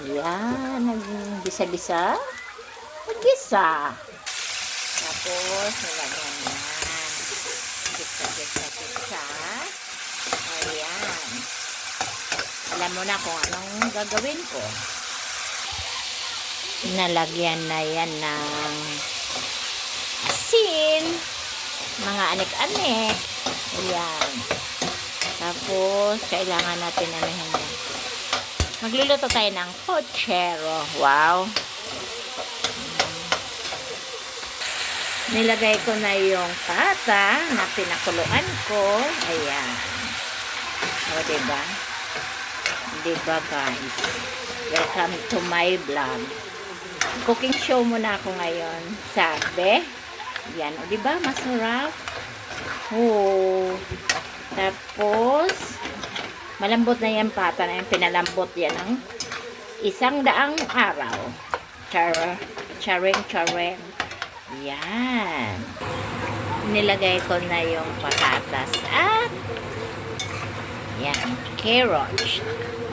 Ayan, naggisa-gisa. Naggisa. Tapos, nilagyan yan. Gisa-gisa-gisa. Ayan. Alam mo na kung anong gagawin ko. Nalagyan na yan ng asin. Mga anik-anik. Ayan. Tapos, kailangan natin anahin yan. Magluluto tayo ng pochero. Wow. Nilagay ko na yung pata na pinakuluan ko. Ayan. O, diba? Diba, guys? Welcome to my vlog. Cooking show muna ako ngayon. Sabi. Yan. O, diba? Masarap. Oh. Tapos, malambot na yan pata na yung pinalambot yan ng 100 araw. Charing. Yan. Nilagay ko na yung patatas at yan, carrots.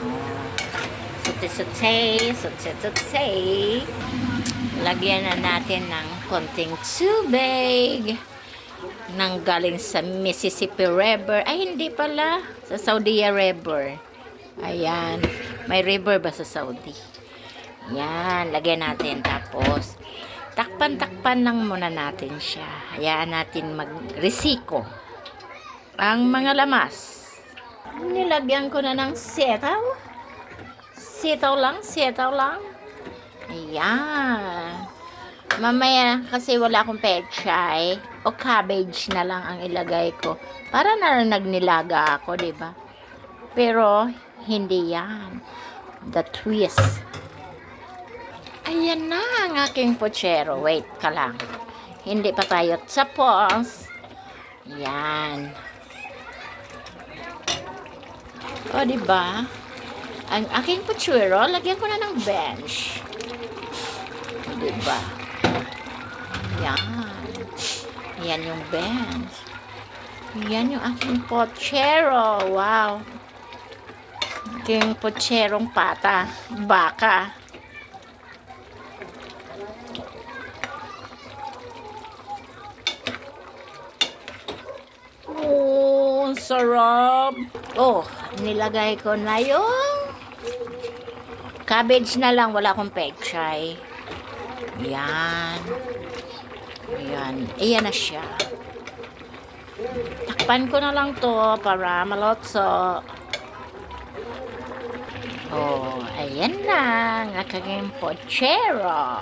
Oh. Sote. Lagyan na natin ng konting tubig. Nang galing sa Mississippi River. Ay, hindi pala. Sa Saudi River. Ayan. May river ba sa Saudi? Yan. Lagyan natin. Tapos, takpan lang muna natin siya. Hayaan natin mag-resiko ang mga lamas. Nilagyan ko na ng sitaw. Sitaw lang. Ayan. Mamaya, kasi wala akong pechay, o cabbage na lang ang ilagay ko. Para na nagnilaga ako, diba? Pero, hindi yan. The twist. Ayan na ang aking pochero. Wait ka lang. Hindi pa tayo tapos. Yan. O, diba? Ang aking pochero, lagyan ko na ng bench. Diba? Yan. Yan yung bench. Yan yung aking pochero. Wow. Aking pocherong pata. Baka. Oh, sarap. Oh, nilagay ko na yung cabbage na lang. Wala akong pechay. Yan. Ayan. Ayan na siya. Takpan ko na lang to para malotso. Oh, ayan na ang aking pochero.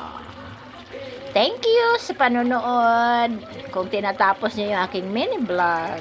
Thank you sa panonood. Kung tinatapos niyo yung aking mini vlog.